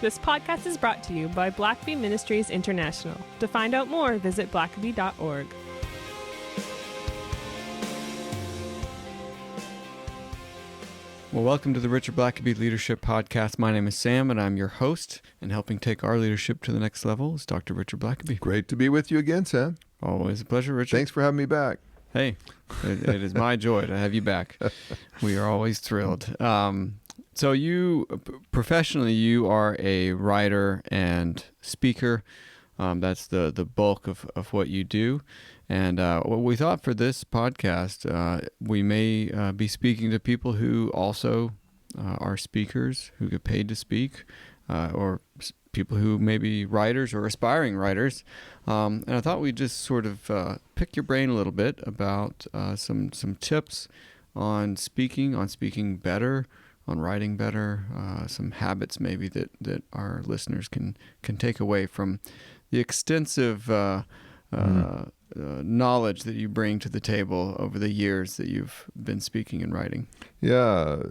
This podcast is brought to you by Blackaby Ministries International. To find out more, visit blackaby.org. Well, welcome to the Richard Blackaby Leadership Podcast. My name is Sam, and I'm your host. And helping take our leadership to the next level is Dr. Richard Blackaby. Great to be with you again, Sam. Always a pleasure, Richard. Thanks for having me back. Hey, it is my joy to have you back. We are always thrilled. So you, professionally, you are a writer and speaker. That's the bulk of what you do. And what we thought for this podcast, we may be speaking to people who also are speakers, who get paid to speak, or people who may be writers or aspiring writers. And I thought we'd just sort of pick your brain a little bit about some tips on speaking better, on writing better, some habits maybe that our listeners can take away from the extensive knowledge that you bring to the table over the years that you've been speaking and writing. Yeah.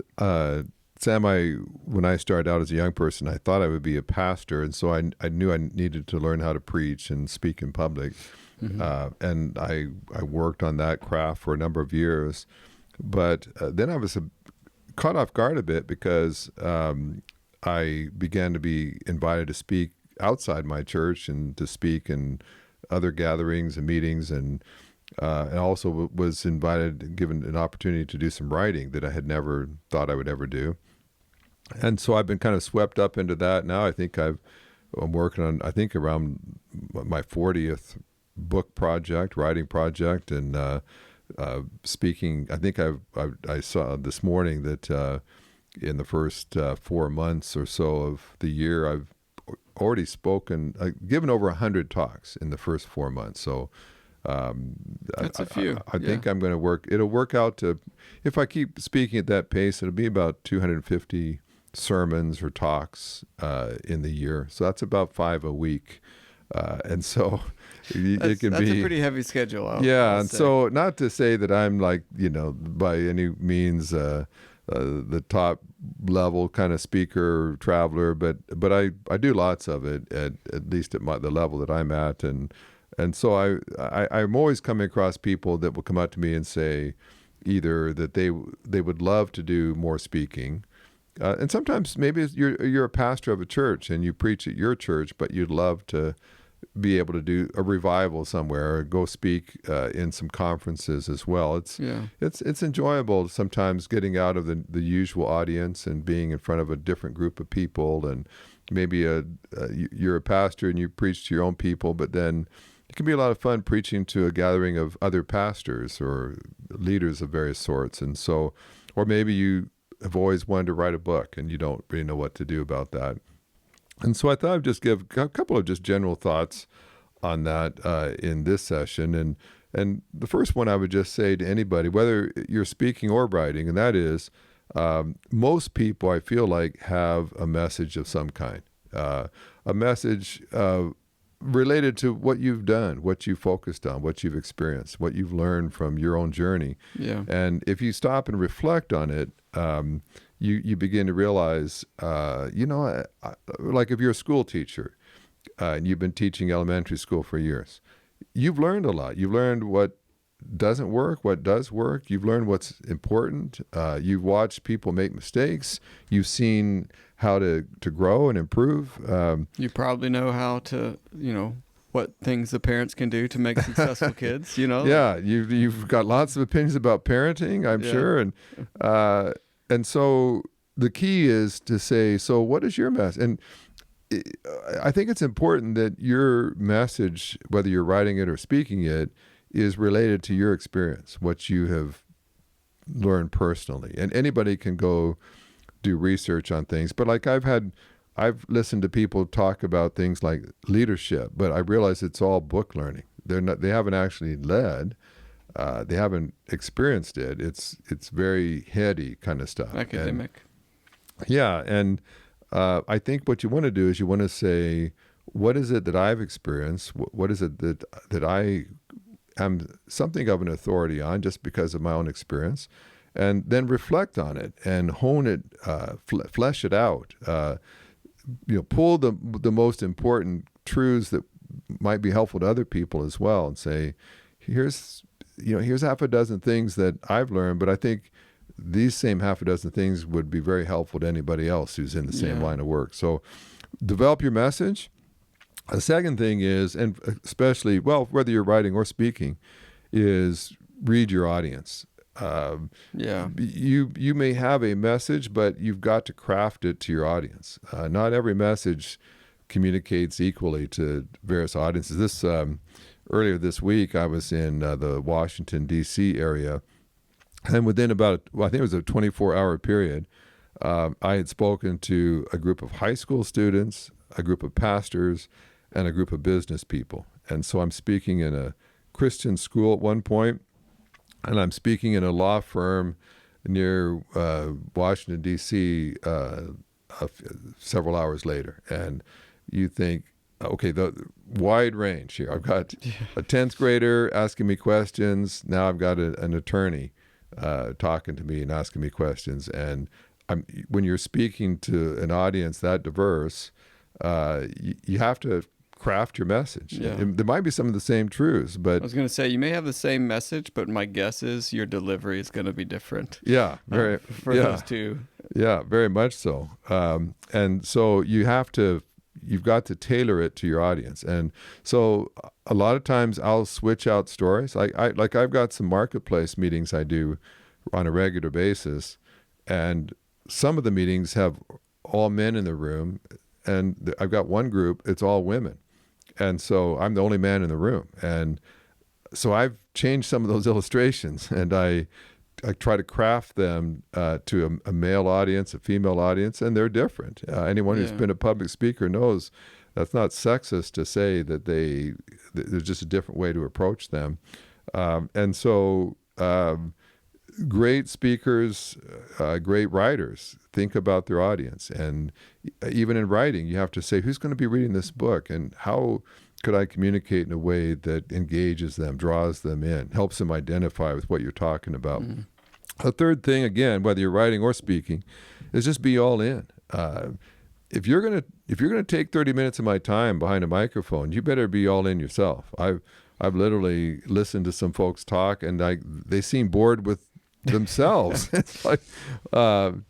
Sam, when I started out as a young person, I thought I would be a pastor. And so I knew I needed to learn how to preach and speak in public. Mm-hmm. And I worked on that craft for a number of years. But then I was caught off guard a bit because I began to be invited to speak outside my church and to speak in other gatherings and meetings, and also was given an opportunity to do some writing that I had never thought I would ever do. And so I've been kind of swept up into that. Now I think I'm working on, around my 40th book project, writing project, and speaking. I think I saw this morning that in the first 4 months or so of the year, I've already given over 100 talks in the first 4 months. So that's a few. I think I'm going to it'll work out to, if I keep speaking at that pace, it'll be about 250 sermons or talks in the year. So that's about 5 a week. And so it can be... That's a pretty heavy schedule. I'll say. So not to say that I'm like, by any means the top level kind of speaker, traveler, but I do lots of it at least at the level that I'm at, and so I'm always coming across people that will come up to me and say either that they would love to do more speaking, and sometimes maybe you're a pastor of a church and you preach at your church, but you'd love to be able to do a revival somewhere or go speak in some conferences as well. It's enjoyable sometimes getting out of the usual audience and being in front of a different group of people, and maybe you're a pastor and you preach to your own people, but then it can be a lot of fun preaching to a gathering of other pastors or leaders of various sorts. And so, or maybe you have always wanted to write a book and you don't really know what to do about that. And so I thought I'd just give a couple of just general thoughts on that in this session. And the first one I would just say to anybody, whether you're speaking or writing, and that is most people, I feel like, have a message of some kind, a message related to what you've done, what you focused on, what you've experienced, what you've learned from your own journey. Yeah. And if you stop and reflect on it, you begin to realize, like if you're a school teacher and you've been teaching elementary school for years, you've learned a lot. You've learned what doesn't work, what does work. You've learned what's important. You've watched people make mistakes. You've seen how to grow and improve. You probably know how to, what things the parents can do to make successful kids, Yeah, you've got lots of opinions about parenting, I'm sure. And so the key is to say, so what is your message? And I think it's important that your message, whether you're writing it or speaking it, is related to your experience, what you have learned personally. And anybody can go do research on things. But like I've listened to people talk about things like leadership, but I realize it's all book learning. They haven't actually led. They haven't experienced it. It's very heady kind of stuff. Academic. And I think what you want to do is you want to say, what is it that I've experienced? What is it that I am something of an authority on just because of my own experience? And then reflect on it and hone it, flesh it out. pull the most important truths that might be helpful to other people as well, and say, here's half a dozen things that I've learned, but I think these same half a dozen things would be very helpful to anybody else who's in the same line of work. So develop your message. The second thing is, and especially, whether you're writing or speaking, is read your audience. You may have a message, but you've got to craft it to your audience. Not every message communicates equally to various audiences. Earlier this week, I was in the Washington, D.C. area, and within I think it was a 24-hour period, I had spoken to a group of high school students, a group of pastors, and a group of business people. And so I'm speaking in a Christian school at one point, and I'm speaking in a law firm near Washington, D.C. Several hours later. And you think, okay, the wide range here. I've got a 10th grader asking me questions. Now I've got an attorney talking to me and asking me questions. And when you're speaking to an audience that diverse, you have to craft your message. Yeah. There might be some of the same truths, but I was going to say, you may have the same message, but my guess is your delivery is going to be different. Yeah, for those two. Yeah, very much so. And so you've got to tailor it to your audience. And so a lot of times I'll switch out stories. I've got some marketplace meetings I do on a regular basis, and some of the meetings have all men in the room, and I've got one group, it's all women. And so I'm the only man in the room. And so I've changed some of those illustrations, and I try to craft them to a male audience, a female audience, and they're different. Anyone who's been a public speaker knows that's not sexist to say that there's just a different way to approach them. And so great speakers, great writers think about their audience. And even in writing, you have to say, who's going to be reading this book, and how could I communicate in a way that engages them, draws them in, helps them identify with what you're talking about. A third thing, again, whether you're writing or speaking, is just be all in. If you're gonna take 30 minutes of my time behind a microphone, you better be all in yourself. I've literally listened to some folks talk, and they seem bored with themselves. It's like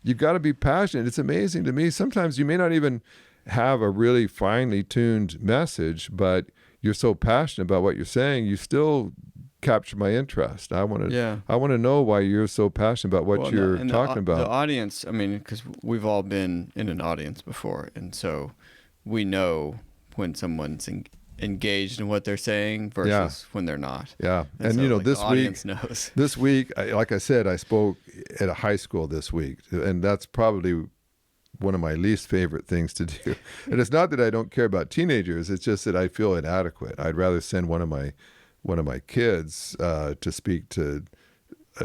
you've got to be passionate. It's amazing to me. Sometimes you may not even have a really finely tuned message, but you're so passionate about what you're saying, you still capture my interest. I want to know why you're so passionate about what you're talking about. The audience, I mean, because we've all been in an audience before, and so we know when someone's engaged in what they're saying versus when they're not. Yeah. And so, this week, like I said, I spoke at a high school this week, and that's probably one of my least favorite things to do. And it's not that I don't care about teenagers, it's just that I feel inadequate. I'd rather send one of my kids to speak to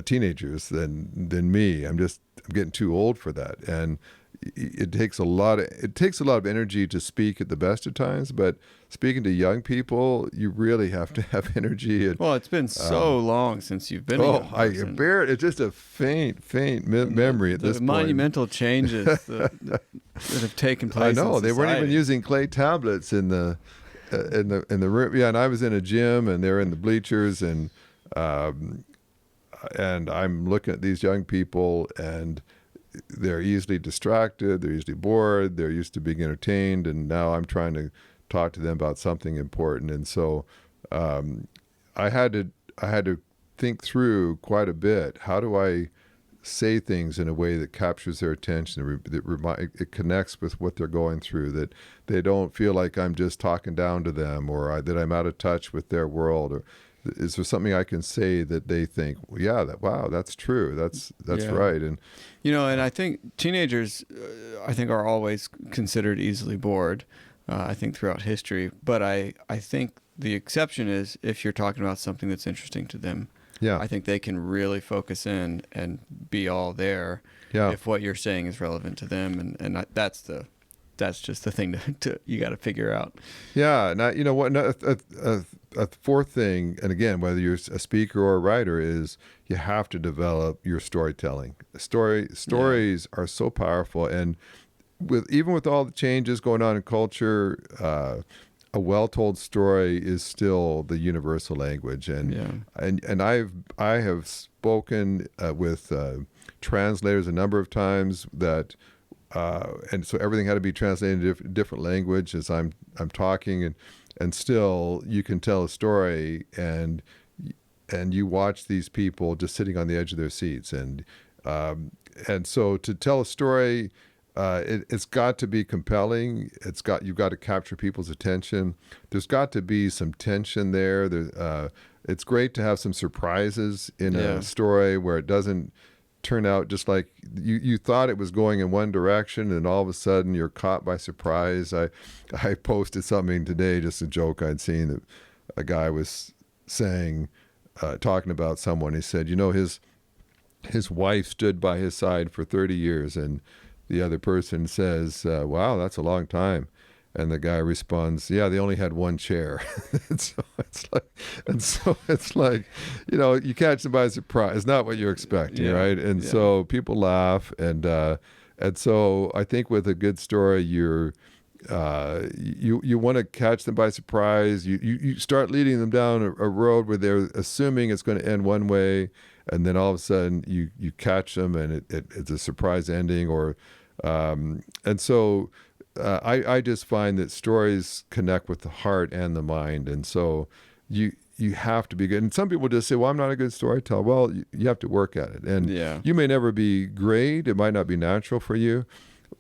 teenagers than me. I'm getting too old for that. And it takes a lot of energy to speak at the best of times, but speaking to young people, you really have to have energy. And, well, it's been so long since you've been. I can bear it. It's just a faint memory at this point. The monumental changes that have taken place. I know in they weren't even using clay tablets in the room. Yeah, and I was in a gym, and they're in the bleachers, and I'm looking at these young people, and they're easily distracted, they're easily bored, they're used to being entertained, and now I'm trying to talk to them about something important. And so I had to think through quite a bit. How do I say things in a way that captures their attention, it connects with what they're going through, that they don't feel like I'm just talking down to them, or that I'm out of touch with their world, or is there something I can say that they think, well, yeah, wow, that's true. That's right. And and I think teenagers, are always considered easily bored. I think throughout history, but I think the exception is if you're talking about something that's interesting to them. Yeah, I think they can really focus in and be all there. Yeah, if what you're saying is relevant to them, and that's just the thing to you got to figure out. Yeah, now a fourth thing, and again, whether you're a speaker or a writer, is you have to develop your storytelling. Stories are so powerful, and even with all the changes going on in culture, a well-told story is still the universal language, and I have spoken with translators a number of times that, and so everything had to be translated into different language as I'm talking, and still you can tell a story, and you watch these people just sitting on the edge of their seats, and so to tell a story. It's got to be compelling. You've got to capture people's attention. There's got to be some tension there. It's great to have some surprises in a story where it doesn't turn out just like you thought it was going in one direction, and all of a sudden you're caught by surprise. I posted something today, just a joke I'd seen, that a guy was saying, talking about someone. He said, his wife stood by his side for 30 years, and the other person says, wow, that's a long time. And the guy responds, yeah, they only had one chair. and so it's like, you catch them by surprise. It's not what you're expecting, right? And so people laugh. And so I think with a good story, you want to catch them by surprise. You start leading them down a road where they're assuming it's going to end one way, and then all of a sudden you catch them, and it's a surprise ending. And so I just find that stories connect with the heart and the mind, and so you have to be good. And some people just say, well, I'm not a good storyteller. Well, you have to work at it, and you may never be great. It might not be natural for you.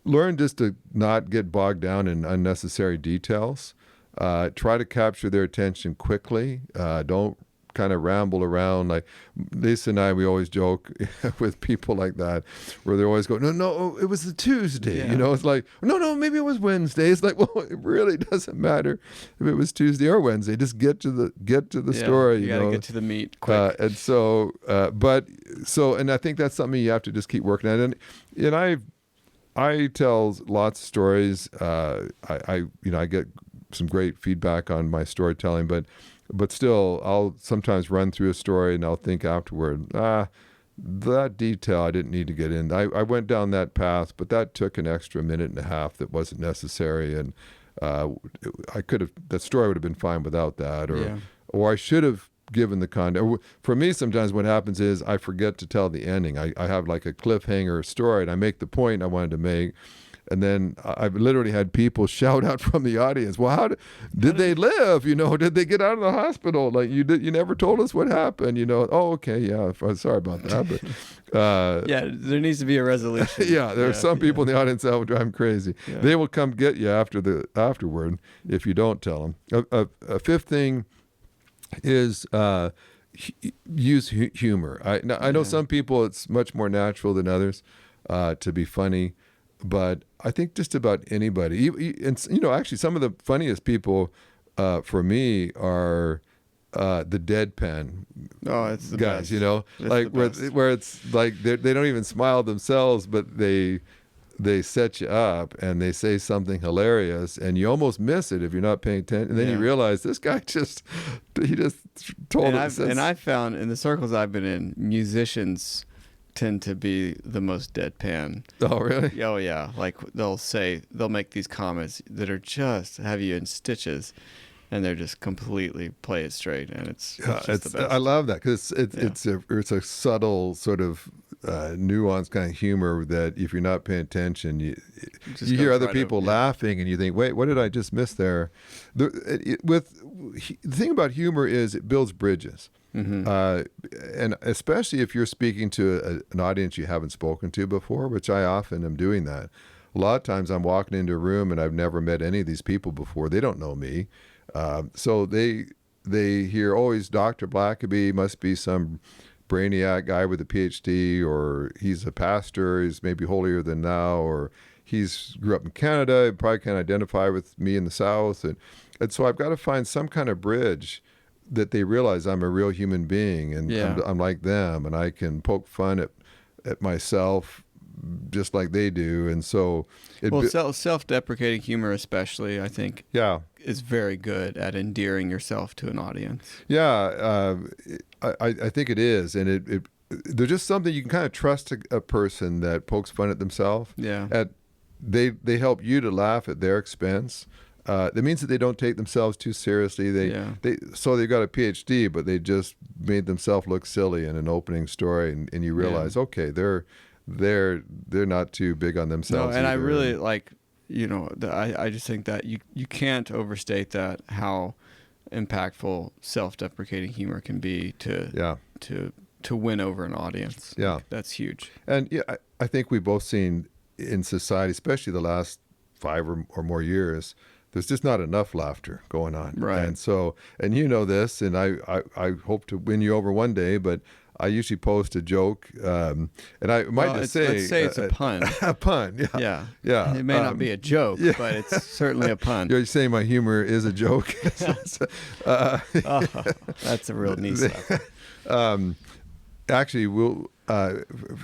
Learn just to not get bogged down in unnecessary details. Try to capture their attention quickly. Don't kind of ramble around. Like Lisa and I, we always joke with people like that, where they're always going, no, it was the Tuesday. It's like, no, maybe it was Wednesday. It's like, well, it really doesn't matter if it was Tuesday or Wednesday. Just get to the story. You gotta get to the meat quick. And I think that's something you have to just keep working at. And I tell lots of stories. I get some great feedback on my storytelling, but still, I'll sometimes run through a story and I'll think afterward, that detail I didn't need to get in. I went down that path, but that took an extra minute and a half that wasn't necessary, and that story would have been fine without that, or I should have given the content. For me, sometimes what happens is I forget to tell the ending. I have like a cliffhanger story, and I make the point I wanted to make, and then I've literally had people shout out from the audience, well, how did they live? Did they get out of the hospital? Like, you never told us what happened, Oh, okay, yeah, sorry about that. But there needs to be a resolution. There are some people in the audience that will drive them crazy. They will come get you afterward if you don't tell them. A fifth thing is use humor. I know some people it's much more natural than others to be funny, but I think just about anybody, and actually some of the funniest people for me are the deadpan it's the guys. best. Where it's like they don't even smile themselves, but they set you up and they say something hilarious, and you almost miss it if you're not paying attention. And then you realize this guy just told us. And I've found in the circles I've been in, musicians tend to be the most deadpan. Oh, really? Oh, yeah. Like they'll make these comments that are just have you in stitches, and they're just completely play it straight, and it's just the best. I love that because it's a subtle sort of nuanced kind of humor that if you're not paying attention, you hear other people laughing, and you think, wait, what did I just miss there? The thing about humor is it builds bridges. And especially if you're speaking to an audience you haven't spoken to before, which I often am doing that. A lot of times I'm walking into a room and I've never met any of these people before. They don't know me. So they hear, oh, he's Dr. Blackaby, must be some brainiac guy with a PhD, or he's a pastor, he's maybe holier than thou, or he's grew up in Canada, probably can't identify with me in the South. And so I've got to find some kind of bridge that they realize I'm a real human being, and I'm like them, and I can poke fun at myself just like they do. And so self-deprecating humor especially, I think, is very good at endearing yourself to an audience. I think it is, and there's just something you can kind of trust a person that pokes fun at themselves they help you to laugh at their expense. That means that they don't take themselves too seriously. So they've got a PhD, but they just made themselves look silly in an opening story, and you realize, okay, they're not too big on themselves. No, and either. I really like, I just think that you can't overstate that, how impactful self-deprecating humor can be to win over an audience. Yeah, like, that's huge. And yeah, I think we've both seen in society, especially the last 5 or more years, there's just not enough laughter going on. Right. And so, and you know this, and I hope to win you over one day, but I usually post a joke, and I might Well, just say... let's say it's a pun. A pun, yeah. Yeah. Yeah. It may not be a joke, but it's certainly a pun. You're saying my humor is a joke? That's a real knee slap. Actually, for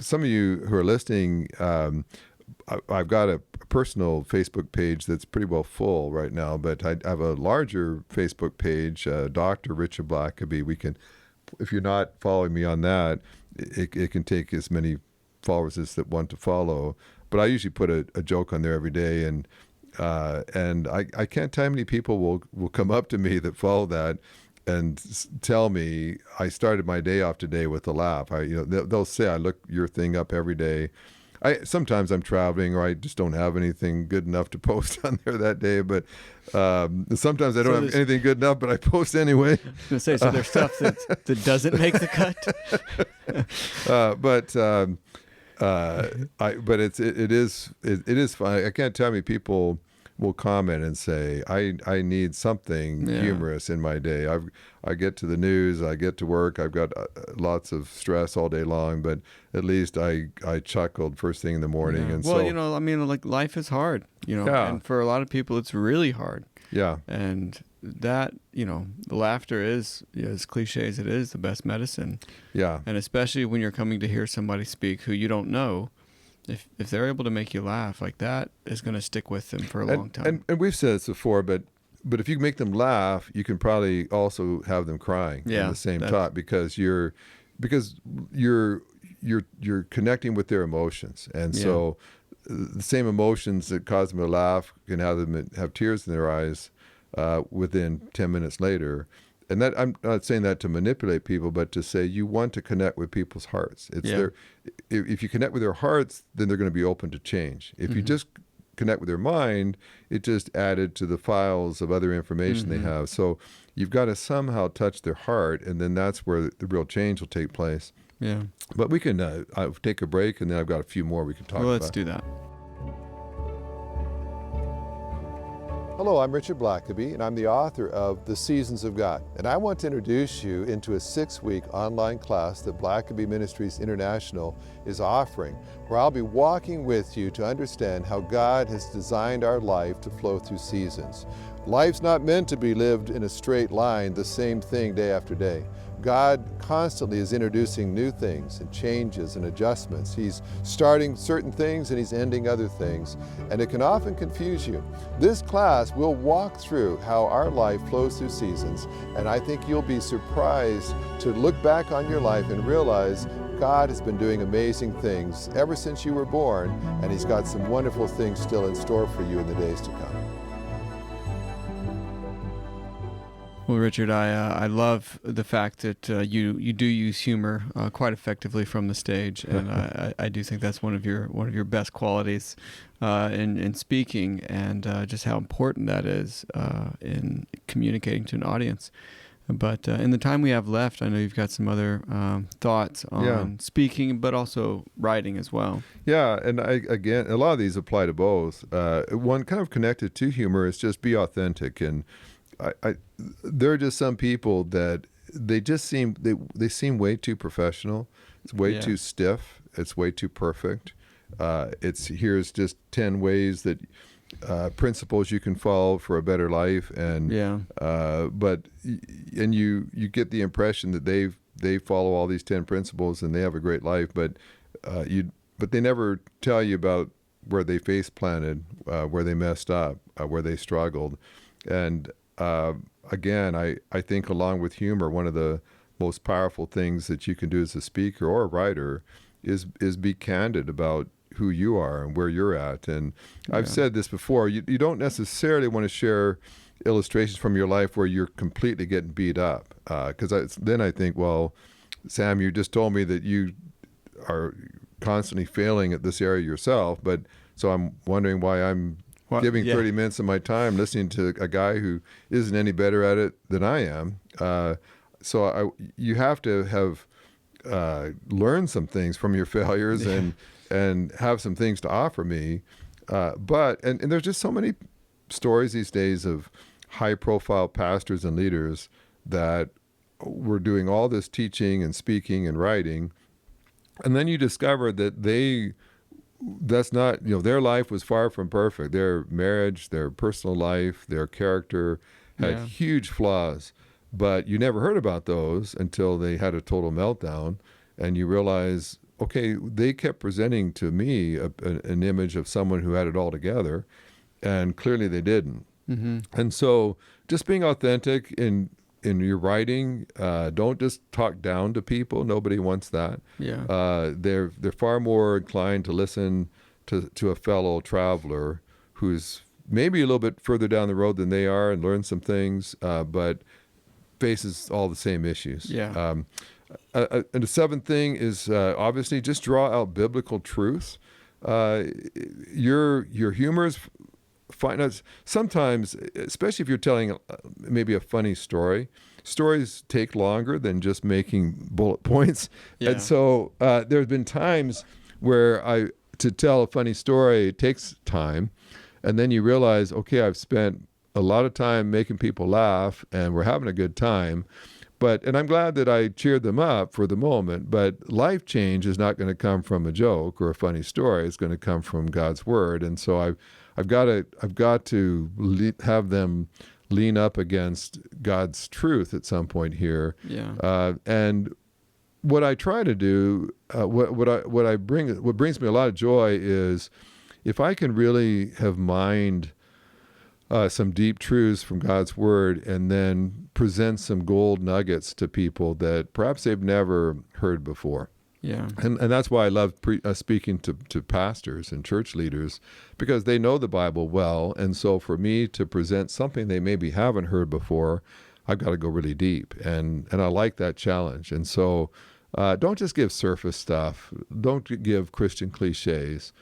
some of you who are listening, I've got a personal Facebook page that's pretty well full right now, but I have a larger Facebook page, Dr. Richard Blackaby. If you're not following me on that, it can take as many followers as that want to follow. But I usually put a joke on there every day, and I can't tell how many people will come up to me that follow that and tell me I started my day off today with a laugh. They'll say I look your thing up every day. Sometimes I'm traveling, or I just don't have anything good enough to post on there that day. But sometimes I don't have anything good enough, but I post anyway. I was gonna say, so there's stuff that doesn't make the cut. But it is fun. I can't tell how many people will comment and say, I need something humorous in my day. I get to the news, I get to work, I've got lots of stress all day long, but at least I chuckled first thing in the morning. Yeah. And well, like life is hard, and for a lot of people it's really hard. Yeah. And that, the laughter is, as cliche as it is, the best medicine. Yeah. And especially when you're coming to hear somebody speak who you don't know, if they're able to make you laugh, like that is going to stick with them for a long time. And we've said this before, but if you make them laugh, you can probably also have them crying in the same time, because you're connecting with their emotions, and so the same emotions that cause them to laugh can have them have tears in their eyes within 10 minutes later. And that, I'm not saying that to manipulate people, but to say you want to connect with people's hearts. If you connect with their hearts, then they're going to be open to change. If you just connect with their mind, it just added to the files of other information they have. So you've got to somehow touch their heart, and then that's where the real change will take place. Yeah. But we can I'll take a break, and then I've got a few more we can talk about. Let's do that. Hello, I'm Richard Blackaby, and I'm the author of The Seasons of God. And I want to introduce you into a 6-week online class that Blackaby Ministries International is offering, where I'll be walking with you to understand how God has designed our life to flow through seasons. Life's not meant to be lived in a straight line, the same thing day after day. God constantly is introducing new things and changes and adjustments. He's starting certain things and He's ending other things, and it can often confuse you. This class will walk through how our life flows through seasons, and I think you'll be surprised to look back on your life and realize God has been doing amazing things ever since you were born, and He's got some wonderful things still in store for you in the days to come. Well, Richard, I love the fact that you do use humor quite effectively from the stage, and I do think that's one of your best qualities in speaking, and just how important that is in communicating to an audience. But in the time we have left, I know you've got some other thoughts on speaking, but also writing as well. Yeah, and again, a lot of these apply to both. One kind of connected to humor is just be authentic, and there are just some people that they just seem they seem way too professional. It's way too stiff. It's way too perfect. Here's just 10 ways that principles you can follow for a better life, and you get the impression that they follow all these 10 principles and they have a great life, but they never tell you about where they face planted, where they messed up, where they struggled, and again, I think along with humor, one of the most powerful things that you can do as a speaker or a writer is be candid about who you are and where you're at. And I've Yeah. said this before, you don't necessarily want to share illustrations from your life where you're completely getting beat up. Because then I think, well, Sam, you just told me that you are constantly failing at this area yourself, but so I'm wondering why I'm giving 30 minutes of my time listening to a guy who isn't any better at it than I am. You have to have learned some things from your failures and have some things to offer me. But there's just so many stories these days of high-profile pastors and leaders that were doing all this teaching and speaking and writing, and then you discover that that's not, their life was far from perfect. Their marriage, their personal life, their character had huge flaws, but you never heard about those until they had a total meltdown, and you realize, okay, they kept presenting to me an image of someone who had it all together, and clearly they didn't. Mm-hmm. And so just being authentic in your writing, don't just talk down to people. Nobody wants that. Yeah. They're far more inclined to listen to a fellow traveler who's maybe a little bit further down the road than they are and learn some things, but faces all the same issues. Yeah. And the seventh thing is obviously just draw out biblical truth. Your humor is fine. Sometimes, especially if you're telling maybe a funny story, stories take longer than just making bullet points. Yeah. And so there have been times where to tell a funny story, it takes time. And then you realize, okay, I've spent a lot of time making people laugh and we're having a good time. And I'm glad that I cheered them up for the moment, but life change is not going to come from a joke or a funny story. It's going to come from God's word. And so I've got to have them lean up against God's truth at some point here. Yeah. And what I try to do, what brings me a lot of joy is if I can really have mined some deep truths from God's word and then present some gold nuggets to people that perhaps they've never heard before. Yeah. And that's why I love speaking to pastors and church leaders, because they know the Bible well. And so for me to present something they maybe haven't heard before, I've got to go really deep. And I like that challenge. And so don't just give surface stuff. Don't give Christian cliches.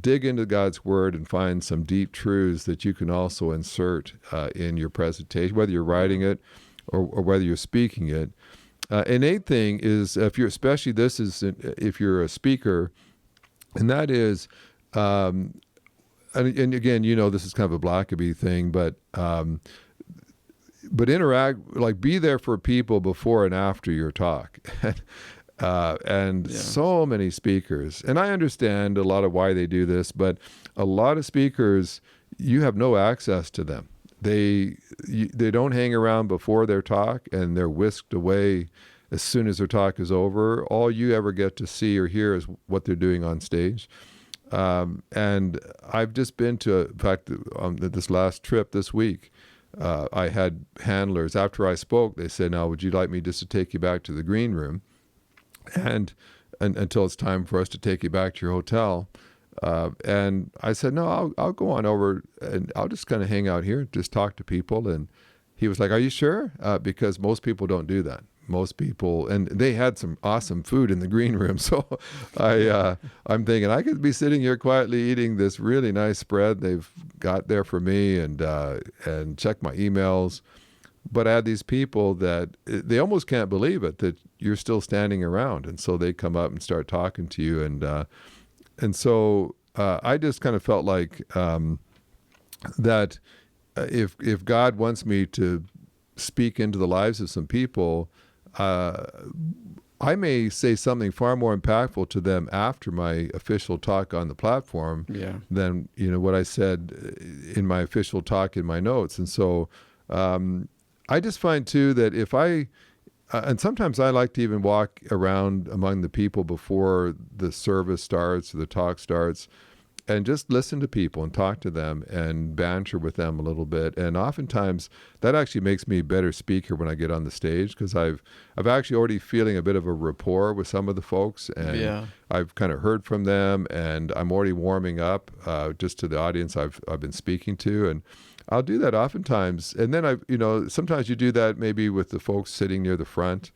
Dig into God's word and find some deep truths that you can also insert in your presentation, whether you're writing it or whether you're speaking it. An eighth thing is if you're a speaker, and that is, and again, this is kind of a Blackaby thing, but interact, like be there for people before and after your talk. So many speakers, and I understand a lot of why they do this, but a lot of speakers, you have no access to them. They don't hang around before their talk, and they're whisked away as soon as their talk is over. All you ever get to see or hear is what they're doing on stage. And I've just been in fact, on this last trip this week, I had handlers. After I spoke, they said, "Now, would you like me just to take you back to the green room, and until it's time for us to take you back to your hotel?" And I said, "No, I'll go on over and I'll just kind of hang out here, just talk to people." And he was like, "Are you sure?" Because most people don't do that. Most people, and they had some awesome food in the green room. So I'm thinking I could be sitting here quietly eating this really nice spread they've got there for me and check my emails. But I had these people that they almost can't believe it, that you're still standing around. And so they come up and start talking to you. And so I just kind of felt like that if God wants me to speak into the lives of some people, I may say something far more impactful to them after my official talk on the platform than what I said in my official talk in my notes. And so I just find too that if and sometimes I like to even walk around among the people before the service starts or the talk starts and just listen to people and talk to them and banter with them a little bit. And oftentimes that actually makes me a better speaker when I get on the stage, because I've actually already feeling a bit of a rapport with some of the folks, and I've kind of heard from them, and I'm already warming up just to the audience I've been speaking to. And I'll do that oftentimes. And then sometimes you do that maybe with the folks sitting near the front.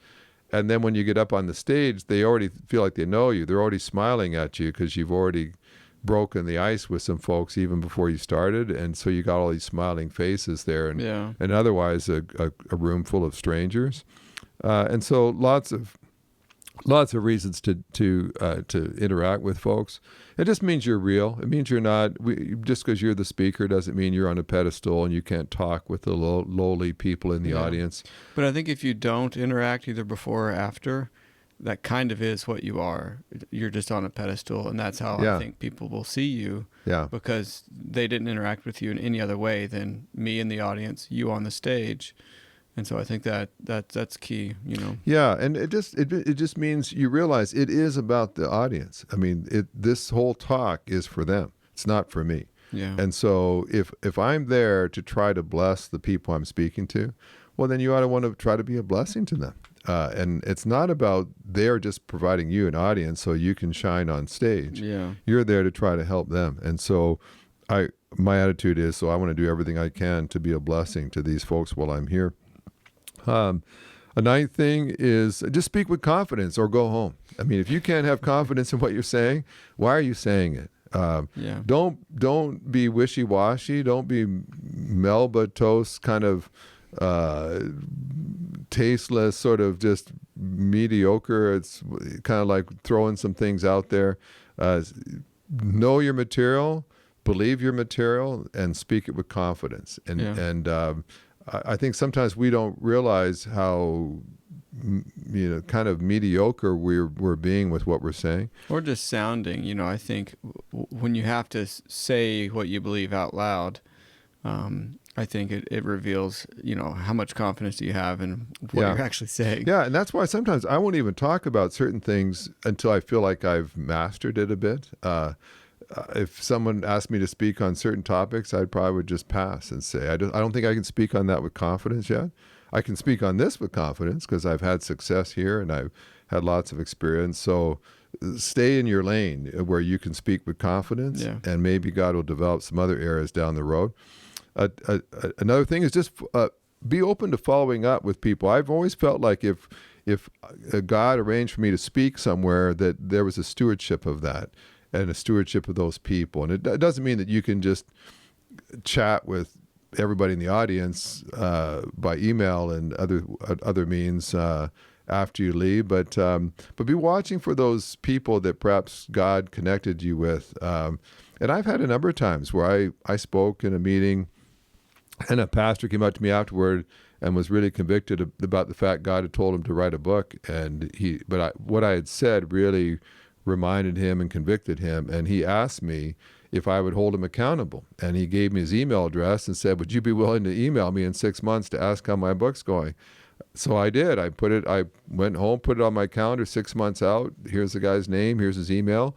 And then when you get up on the stage, they already feel like they know you. They're already smiling at you because you've already broken the ice with some folks even before you started. And so you got all these smiling faces there, and otherwise a room full of strangers. And so lots of reasons to interact with folks. It just means you're real. It means you're not, just because you're the speaker doesn't mean you're on a pedestal and you can't talk with the lowly people in the audience. But I think if you don't interact either before or after, that kind of is what you are. You're just on a pedestal, and that's how I think people will see you. Yeah. Because they didn't interact with you in any other way than me in the audience, you on the stage. And so I think that's key, Yeah, and it just means you realize it is about the audience. I mean, this whole talk is for them. It's not for me. Yeah. And so if I'm there to try to bless the people I'm speaking to, well, then you ought to want to try to be a blessing to them. And it's not about they're just providing you an audience so you can shine on stage. Yeah. You're there to try to help them. And so my attitude is, so I want to do everything I can to be a blessing to these folks while I'm here. A ninth thing is just speak with confidence or go home. I mean, if you can't have confidence in what you're saying, why are you saying it? Don't be wishy-washy. Don't be Melba toast kind of tasteless, sort of just mediocre. It's kind of like throwing some things out there. Know your material, believe your material, and speak it with confidence. And I think sometimes we don't realize how kind of mediocre we're being with what we're saying, or just sounding. I think when you have to say what you believe out loud, I think it reveals how much confidence you have in what you're actually saying. Yeah, and that's why sometimes I won't even talk about certain things until I feel like I've mastered it a bit. If someone asked me to speak on certain topics, I probably would just pass and say, I don't think I can speak on that with confidence yet. I can speak on this with confidence because I've had success here and I've had lots of experience. So stay in your lane where you can speak with confidence, and maybe God will develop some other areas down the road. Another thing is just be open to following up with people. I've always felt like if God arranged for me to speak somewhere, that there was a stewardship of that, and a stewardship of those people. And it doesn't mean that you can just chat with everybody in the audience by email and other means after you leave, but be watching for those people that perhaps God connected you with. And I've had a number of times where I spoke in a meeting, and a pastor came up to me afterward and was really convicted about the fact God had told him to write a book, what I had said really reminded him and convicted him, and he asked me if I would hold him accountable. And he gave me his email address and said, would you be willing to email me in 6 months to ask how my book's going? So I did. I went home, put it on my calendar 6 months out. Here's the guy's name, here's his email.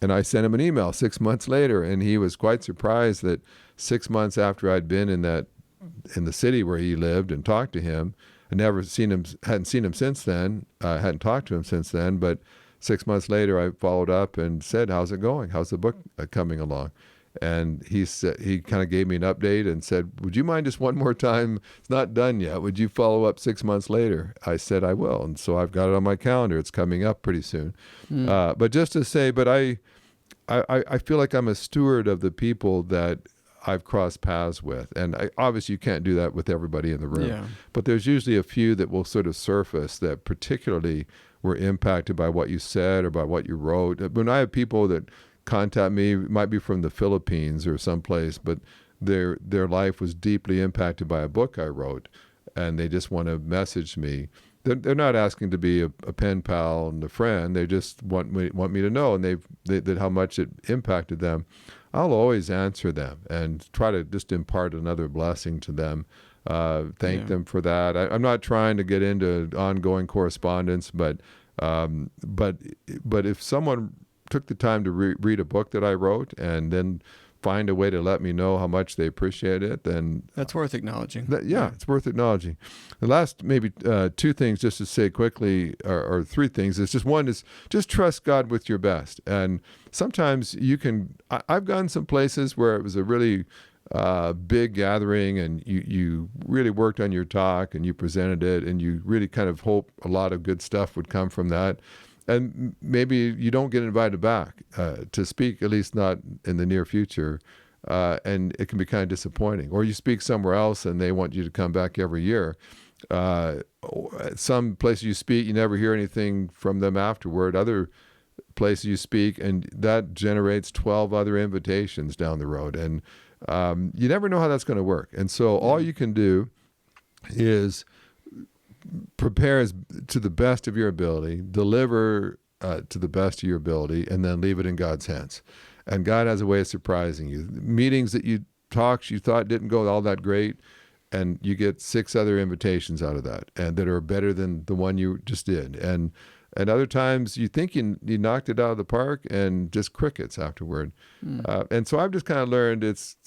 And I sent him an email 6 months later, and he was quite surprised that 6 months after I'd been in the city where he lived and talked to him, I hadn't seen him since then. I hadn't talked to him since then, but 6 months later, I followed up and said, how's it going? How's the book coming along? And he kind of gave me an update and said, would you mind just one more time? It's not done yet. Would you follow up 6 months later? I said, I will. And so I've got it on my calendar. It's coming up pretty soon. But just to say, I feel like I'm a steward of the people that I've crossed paths with. And obviously you can't do that with everybody in the room. Yeah. But there's usually a few that will sort of surface that particularly were impacted by what you said or by what you wrote. When I have people that contact me, it might be from the Philippines or someplace, but their life was deeply impacted by a book I wrote, and they just want to message me. They're not asking to be a pen pal and a friend. They just want me to know, and that how much it impacted them. I'll always answer them and try to just impart another blessing to them. Thank them for that. I'm not trying to get into ongoing correspondence, but if someone took the time to read a book that I wrote and then find a way to let me know how much they appreciate it, then that's worth acknowledging. It's worth acknowledging. The last maybe two things just to say quickly, or three things, is just one is just trust God with your best. And sometimes I've gone some places where it was a really big gathering and you really worked on your talk and you presented it and you really kind of hope a lot of good stuff would come from that. And maybe you don't get invited back to speak, at least not in the near future. And it can be kind of disappointing. Or you speak somewhere else and they want you to come back every year. Some places you speak, you never hear anything from them afterward. Other places you speak, and that generates 12 other invitations down the road. And you never know how that's going to work. And so all you can do is prepare to the best of your ability, deliver to the best of your ability, and then leave it in God's hands. And God has a way of surprising you. Meetings that you thought didn't go all that great, and you get 6 other invitations out of that, and that are better than the one you just did. And other times you think you knocked it out of the park, and just crickets afterward. And so I've just kind of learned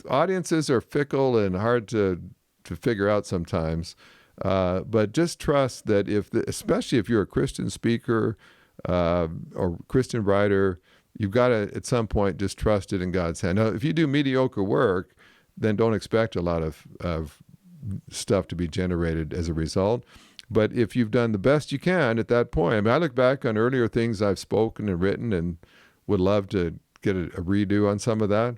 audiences are fickle and hard to figure out sometimes. But just trust that especially if you're a Christian speaker or Christian writer, you've got to, at some point, just trust it in God's hand. Now, if you do mediocre work, then don't expect a lot of stuff to be generated as a result. But if you've done the best you can at that point, I mean, I look back on earlier things I've spoken and written and would love to get a redo on some of that.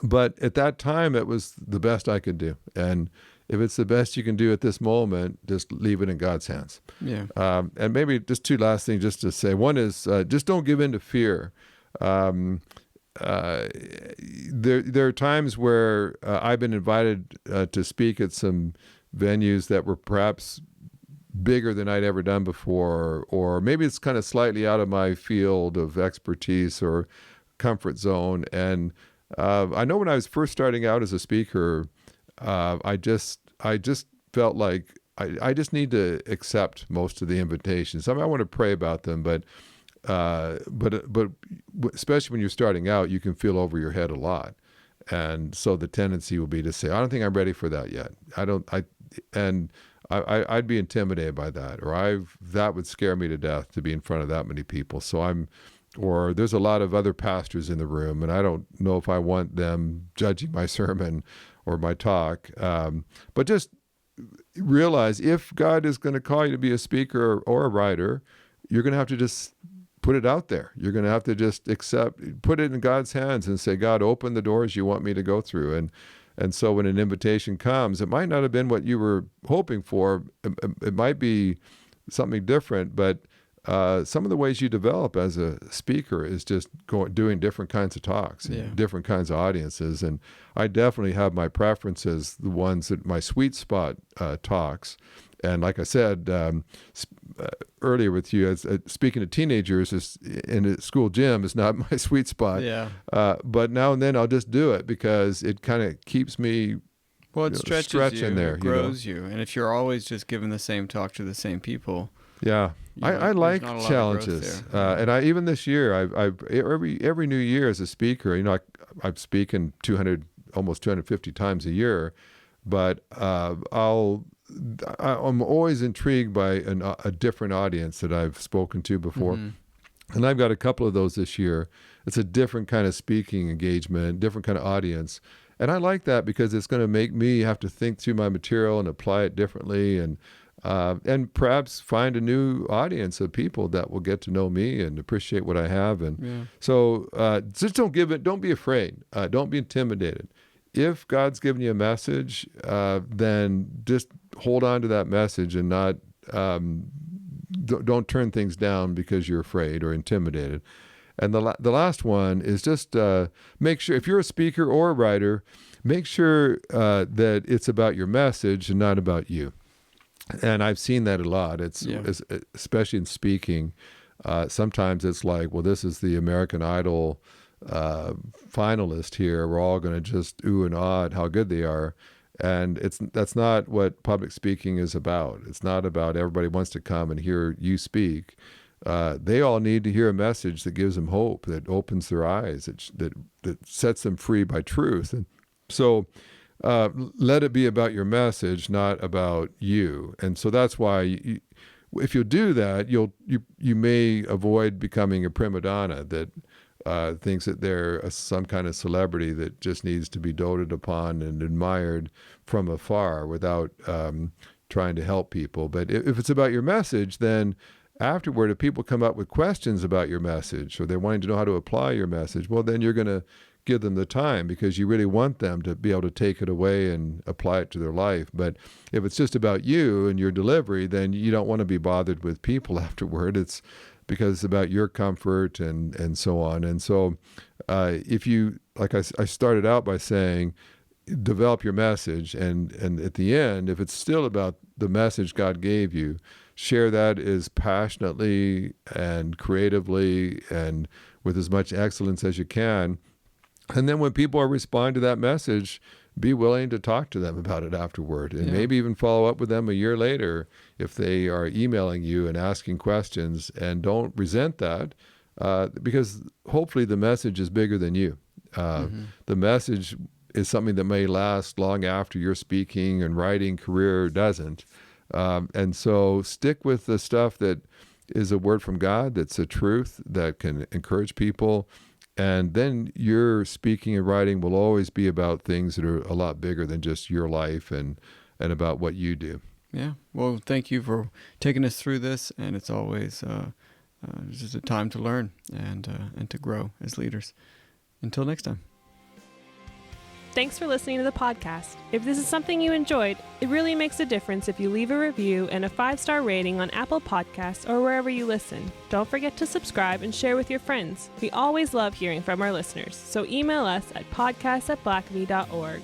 But at that time, it was the best I could do. And if it's the best you can do at this moment, just leave it in God's hands. Yeah. And maybe just 2 last things just to say. One is just don't give in to fear. There are times where I've been invited to speak at some venues that were perhaps bigger than I'd ever done before, or maybe it's kind of slightly out of my field of expertise or comfort zone. And I know when I was first starting out as a speaker, I just felt like I just need to accept most of the invitations. I mean, I want to pray about them, but especially when you're starting out, you can feel over your head a lot, and so the tendency will be to say, "I don't think I'm ready for that yet." I'd be intimidated by that, or that would scare me to death to be in front of that many people. Or there's a lot of other pastors in the room, and I don't know if I want them judging my sermon or my talk. But just realize, if God is going to call you to be a speaker or a writer, you're going to have to just put it out there. You're going to have to just put it in God's hands and say, "God, open the doors you want me to go through." And so when an invitation comes, it might not have been what you were hoping for. It might be something different, but some of the ways you develop as a speaker is just doing different kinds of talks, and different kinds of audiences. And I definitely have my preferences, the ones that my sweet spot talks. And like I said earlier with you, speaking to teenagers in a school gym is not my sweet spot. Yeah. But now and then I'll just do it because it kind of keeps me. Well, it stretches you, in there, it grows you. And if you're always just giving the same talk to the same people. Yeah. I like challenges. And even this year, every new year as a speaker, I'm speaking almost 250 times a year, but I'm always intrigued by a different audience that I've spoken to before. Mm-hmm. And I've got a couple of those this year. It's a different kind of speaking engagement, different kind of audience. And I like that because it's going to make me have to think through my material and apply it differently, and perhaps find a new audience of people that will get to know me and appreciate what I have. And so just don't be afraid. Don't be intimidated. If God's given you a message, then just hold on to that message and not don't turn things down because you're afraid or intimidated. And the last one is just make sure, if you're a speaker or a writer, make sure that it's about your message and not about you. And I've seen that a lot. It's especially in speaking. Sometimes it's like, well, this is the American Idol finalist here. We're all going to just ooh and ah at how good they are. And that's not what public speaking is about. It's not about everybody wants to come and hear you speak. they all need to hear a message that gives them hope, that opens their eyes, that sets them free by truth. And so let it be about your message, not about you. And so that's why if you do that, you may avoid becoming a prima donna that thinks that they're some kind of celebrity that just needs to be doted upon and admired from afar without trying to help people. But if it's about your message, then afterward, if people come up with questions about your message or they're wanting to know how to apply your message, well, then you're going to give them the time because you really want them to be able to take it away and apply it to their life. But if it's just about you and your delivery, then you don't want to be bothered with people afterward. It's because it's about your comfort and so on. And so if you, like I started out by saying, develop your message, and at the end, if it's still about the message God gave you, share that as passionately and creatively and with as much excellence as you can. And then when people are responding to that message, be willing to talk to them about it afterward, and maybe even follow up with them a year later if they are emailing you and asking questions, and don't resent that because hopefully the message is bigger than you. The message is something that may last long after your speaking and writing career doesn't. And so stick with the stuff that is a word from God, that's a truth that can encourage people. And then your speaking and writing will always be about things that are a lot bigger than just your life and about what you do. Yeah. Well, thank you for taking us through this. And it's always just a time to learn and to grow as leaders. Until next time. Thanks for listening to the podcast. If this is something you enjoyed, it really makes a difference if you leave a review and a 5-star rating on Apple Podcasts or wherever you listen. Don't forget to subscribe and share with your friends. We always love hearing from our listeners, so email us at podcast@blackaby.org.